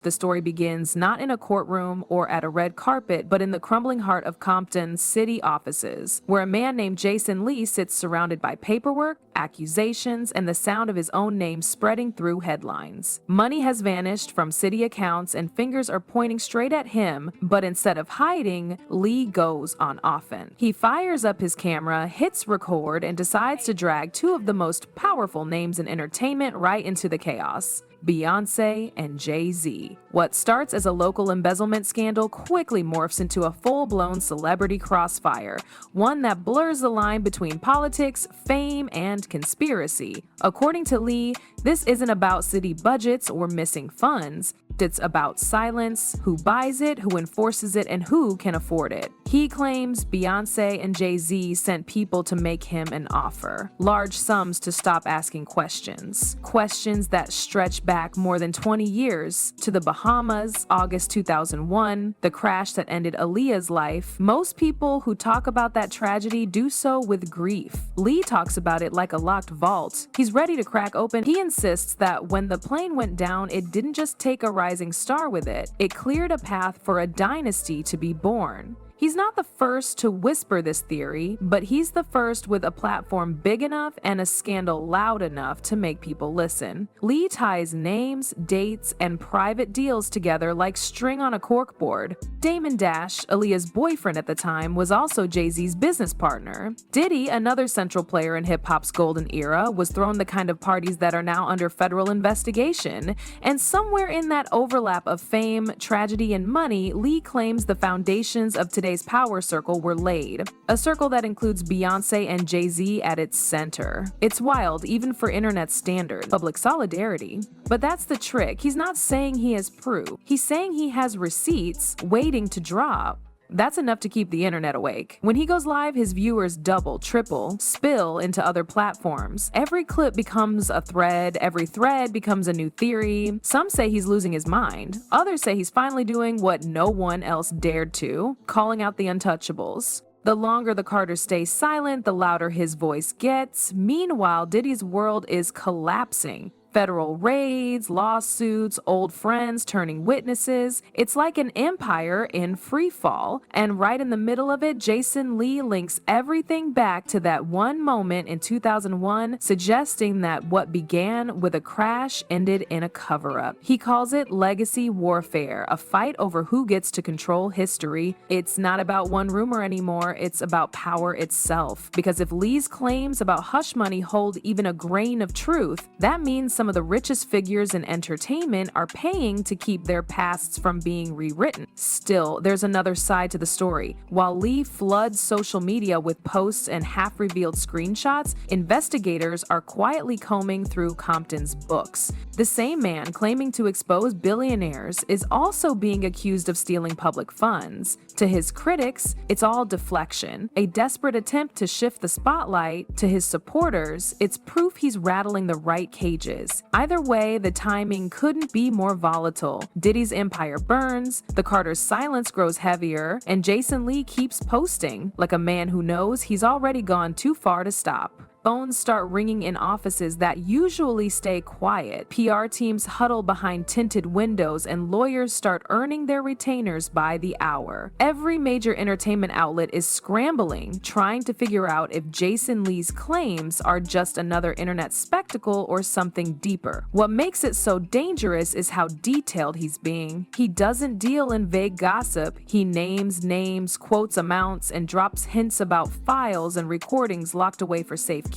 The story begins not in a courtroom or at a red carpet, but in the crumbling heart of Compton's city offices, where a man named Jason Lee sits surrounded by paperwork, accusations, and the sound of his own name spreading through headlines. Money has vanished from city accounts and fingers are pointing straight at him, but instead of hiding, Lee goes on offense. He fires up his camera, hits record, and decides to drag two of the most powerful names in entertainment right into the chaos: Beyoncé and Jay-Z. What starts as a local embezzlement scandal quickly morphs into a full-blown celebrity crossfire, one that blurs the line between politics, fame, and conspiracy. According to Lee, this isn't about city budgets or missing funds. It's about silence, who buys it, who enforces it, and who can afford it. He claims Beyoncé and Jay-Z sent people to make him an offer, large sums to stop asking questions. Questions that stretch back more than 20 years to the Bahamas, August 2001, the crash that ended Aaliyah's life. Most people who talk about that tragedy do so with grief. Lee talks about it like a locked vault. He's ready to crack open. He insists that when the plane went down, it didn't just take a rising star with it. It cleared a path for a dynasty to be born. He's not the first to whisper this theory, but he's the first with a platform big enough and a scandal loud enough to make people listen. Lee ties names, dates, and private deals together like string on a corkboard. Damon Dash, Aaliyah's boyfriend at the time, was also Jay-Z's business partner. Diddy, another central player in hip-hop's golden era, was throwing the kind of parties that are now under federal investigation. And somewhere in that overlap of fame, tragedy, and money, Lee claims the foundations of today's power circle were laid. A circle that includes Beyoncé and Jay-Z at its center. It's wild, even for internet standards. Public solidarity. But that's the trick. He's not saying he has proof. He's saying he has receipts waiting to drop. That's enough to keep the internet awake. When he goes live, his viewers double, triple, spill into other platforms. Every clip becomes a thread, every thread becomes a new theory. Some say he's losing his mind. Others say he's finally doing what no one else dared to, calling out the untouchables. The longer the Carters stay silent, the louder his voice gets. Meanwhile, Diddy's world is collapsing. Federal raids, lawsuits, old friends turning witnesses. It's like an empire in free fall. And right in the middle of it, Jason Lee links everything back to that one moment in 2001, suggesting that what began with a crash ended in a cover-up. He calls it legacy warfare, a fight over who gets to control history. It's not about one rumor anymore, it's about power itself. Because if Lee's claims about hush money hold even a grain of truth, that means some of the richest figures in entertainment are paying to keep their pasts from being rewritten. Still, there's another side to the story. While Lee floods social media with posts and half-revealed screenshots, investigators are quietly combing through Compton's books. The same man claiming to expose billionaires is also being accused of stealing public funds. To his critics, it's all deflection, a desperate attempt to shift the spotlight. To his supporters, it's proof he's rattling the right cages. Either way, the timing couldn't be more volatile. Diddy's empire burns, the Carters' silence grows heavier, and Jason Lee keeps posting, like a man who knows he's already gone too far to stop. Phones start ringing in offices that usually stay quiet. PR teams huddle behind tinted windows, and lawyers start earning their retainers by the hour. Every major entertainment outlet is scrambling, trying to figure out if Jason Lee's claims are just another internet spectacle or something deeper. What makes it so dangerous is how detailed he's being. He doesn't deal in vague gossip. He names names, quotes amounts, and drops hints about files and recordings locked away for safekeeping.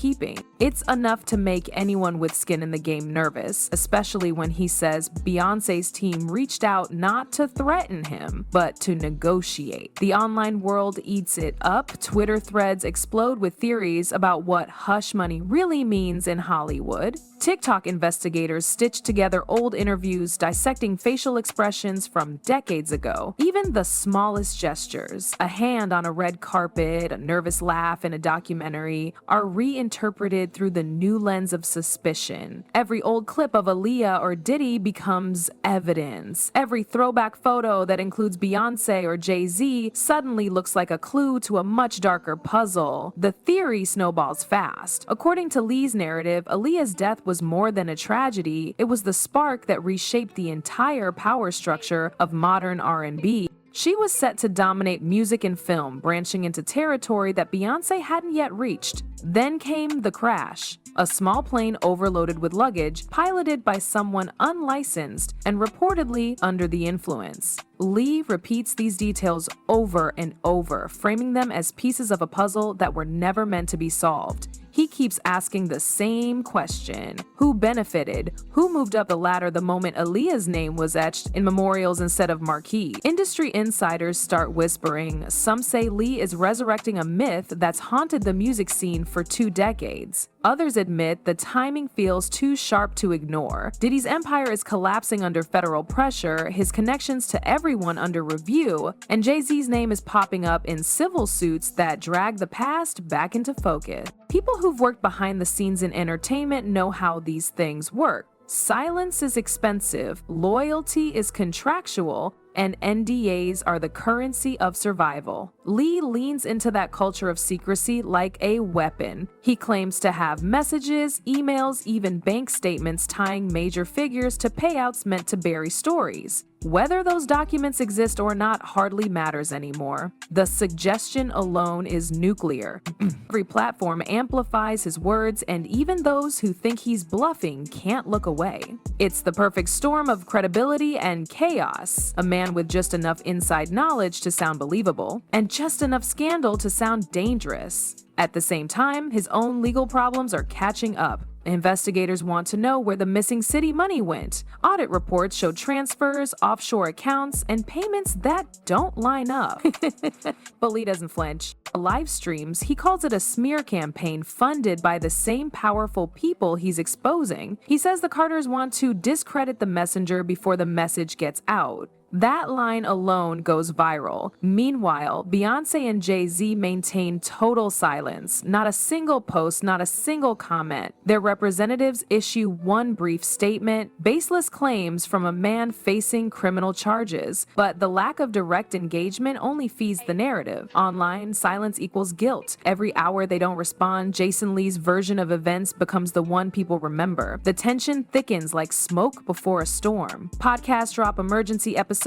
It's enough to make anyone with skin in the game nervous, especially when he says Beyonce's team reached out not to threaten him, but to negotiate. The online world eats it up. Twitter threads explode with theories about what hush money really means in Hollywood. TikTok investigators stitch together old interviews dissecting facial expressions from decades ago. Even the smallest gestures, a hand on a red carpet, a nervous laugh in a documentary, are reinterpreted interpreted through the new lens of suspicion. Every old clip of Aaliyah or Diddy becomes evidence. Every throwback photo that includes Beyonce or Jay-Z suddenly looks like a clue to a much darker puzzle. The theory snowballs fast. According to Lee's narrative, Aaliyah's death was more than a tragedy. It was the spark that reshaped the entire power structure of modern R&B. She was set to dominate music and film, branching into territory that Beyoncé hadn't yet reached. Then came the crash. A small plane overloaded with luggage, piloted by someone unlicensed and reportedly under the influence. Lee repeats these details over and over, framing them as pieces of a puzzle that were never meant to be solved. He keeps asking the same question. Who benefited? Who moved up the ladder the moment Aaliyah's name was etched in memorials instead of marquee? Industry insiders start whispering. Some say Lee is resurrecting a myth that's haunted the music scene for 2 decades. Others admit the timing feels too sharp to ignore. Diddy's empire is collapsing under federal pressure, his connections to everyone under review, and Jay-Z's name is popping up in civil suits that drag the past back into focus. People who've worked behind the scenes in entertainment know how these things work. Silence is expensive, loyalty is contractual, and NDAs are the currency of survival. Lee leans into that culture of secrecy like a weapon. He claims to have messages, emails, even bank statements tying major figures to payouts meant to bury stories. Whether those documents exist or not hardly matters anymore. The suggestion alone is nuclear. Every platform amplifies his words, and even those who think he's bluffing can't look away. It's the perfect storm of credibility and chaos. A man with just enough inside knowledge to sound believable, and just enough scandal to sound dangerous. At the same time, his own legal problems are catching up. Investigators want to know where the missing city money went. Audit reports show transfers, offshore accounts, and payments that don't line up. But Lee doesn't flinch. Live streams, he calls it a smear campaign funded by the same powerful people he's exposing. He says the Carters want to discredit the messenger before the message gets out. That line alone goes viral. Meanwhile, Beyoncé and Jay-Z maintain total silence. Not a single post, not a single comment. Their representatives issue one brief statement, baseless claims from a man facing criminal charges. But the lack of direct engagement only feeds the narrative. Online, silence equals guilt. Every hour they don't respond, Jason Lee's version of events becomes the one people remember. The tension thickens like smoke before a storm. Podcasts drop emergency episodes,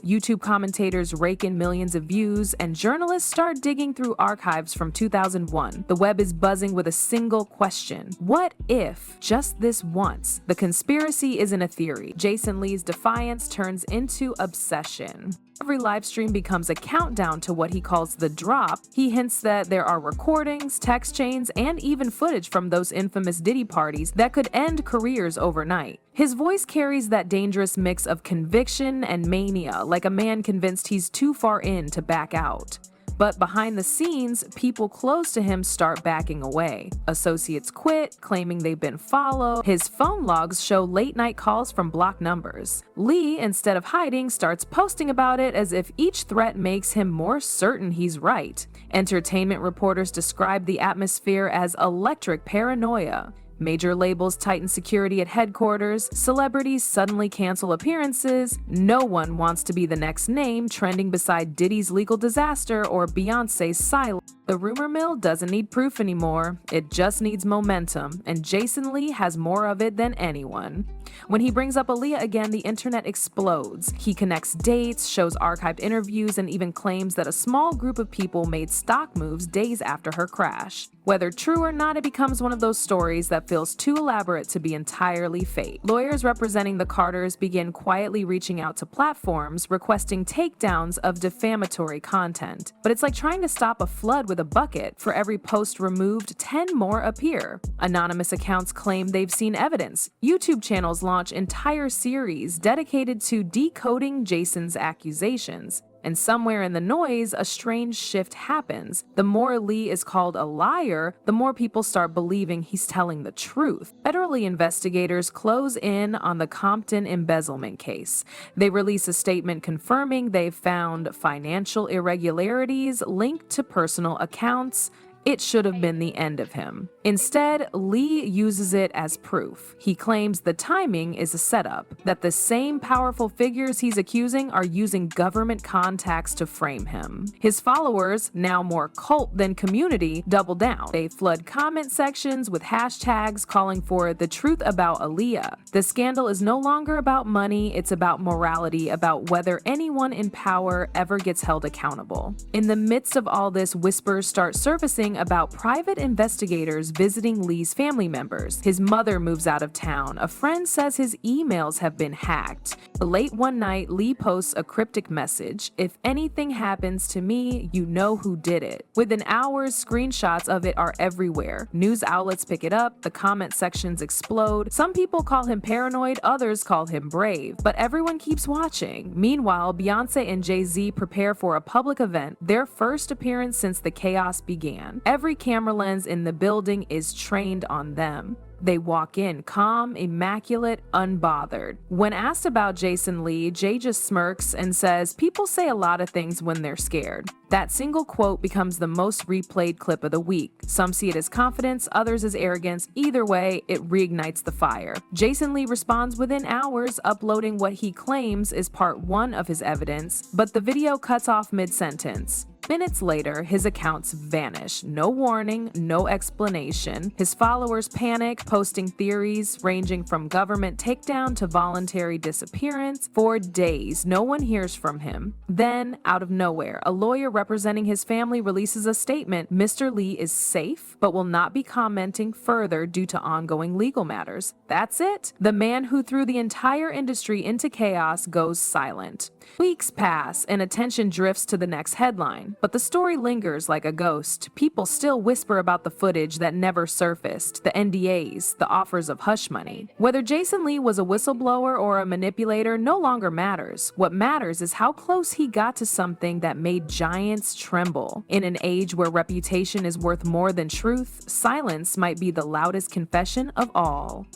YouTube commentators rake in millions of views, and journalists start digging through archives from 2001. The web is buzzing with a single question. What if, just this once, the conspiracy isn't a theory? Jason Lee's defiance turns into obsession. Every live stream becomes a countdown to what he calls the drop. He hints that there are recordings, text chains, and even footage from those infamous Diddy parties that could end careers overnight. His voice carries that dangerous mix of conviction and mania, like a man convinced he's too far in to back out. But behind the scenes, people close to him start backing away. Associates quit, claiming they've been followed. His phone logs show late-night calls from blocked numbers. Lee, instead of hiding, starts posting about it as if each threat makes him more certain he's right. Entertainment reporters describe the atmosphere as electric paranoia. Major labels tighten security at headquarters, celebrities suddenly cancel appearances, no one wants to be the next name trending beside Diddy's legal disaster or Beyoncé's silence. The rumor mill doesn't need proof anymore, it just needs momentum, and Jason Lee has more of it than anyone. When he brings up Aaliyah again, the internet explodes. He connects dates, shows archived interviews, and even claims that a small group of people made stock moves days after her crash. Whether true or not, it becomes one of those stories that feels too elaborate to be entirely fake. Lawyers representing the Carters begin quietly reaching out to platforms, requesting takedowns of defamatory content. But it's like trying to stop a flood with a bucket. For every post removed, 10 more appear. Anonymous accounts claim they've seen evidence. YouTube channels launch entire series dedicated to decoding Jason's accusations. And somewhere in the noise, a strange shift happens. The more Lee is called a liar, the more people start believing he's telling the truth. Federally investigators close in on the Compton embezzlement case. They release a statement confirming they've found financial irregularities linked to personal accounts It should have been the end of him. Instead, Lee uses it as proof. He claims the timing is a setup, that the same powerful figures he's accusing are using government contacts to frame him. His followers, now more cult than community, double down. They flood comment sections with hashtags calling for the truth about Aaliyah. The scandal is no longer about money, it's about morality, about whether anyone in power ever gets held accountable. In the midst of all this, whispers start surfacing about private investigators visiting Lee's family members. His mother moves out of town. A friend says his emails have been hacked. Late one night, Lee posts a cryptic message: "If anything happens to me, you know who did it." Within hours, screenshots of it are everywhere. News outlets pick it up, the comment sections explode. Some people call him paranoid, others call him brave, but everyone keeps watching. Meanwhile, Beyoncé and Jay-Z prepare for a public event, their first appearance since the chaos began. Every camera lens in the building is trained on them. They walk in calm, immaculate, unbothered. When asked about Jason Lee, Jay just smirks and says, "People say a lot of things when they're scared." That single quote becomes the most replayed clip of the week. Some see it as confidence, others as arrogance. Either way, it reignites the fire. Jason Lee responds within hours, uploading what he claims is part one of his evidence, but the video cuts off mid-sentence. Minutes later, his accounts vanish. No warning, no explanation. His followers panic, posting theories ranging from government takedown to voluntary disappearance. For days, no one hears from him. Then, out of nowhere, a lawyer representing his family releases a statement: Mr. Lee is safe, but will not be commenting further due to ongoing legal matters. That's it. The man who threw the entire industry into chaos goes silent. Weeks pass, and attention drifts to the next headline. But the story lingers like a ghost. People still whisper about the footage that never surfaced, the NDAs, the offers of hush money. Whether Jason Lee was a whistleblower or a manipulator no longer matters. What matters is how close he got to something that made giants tremble. In an age where reputation is worth more than truth, silence might be the loudest confession of all.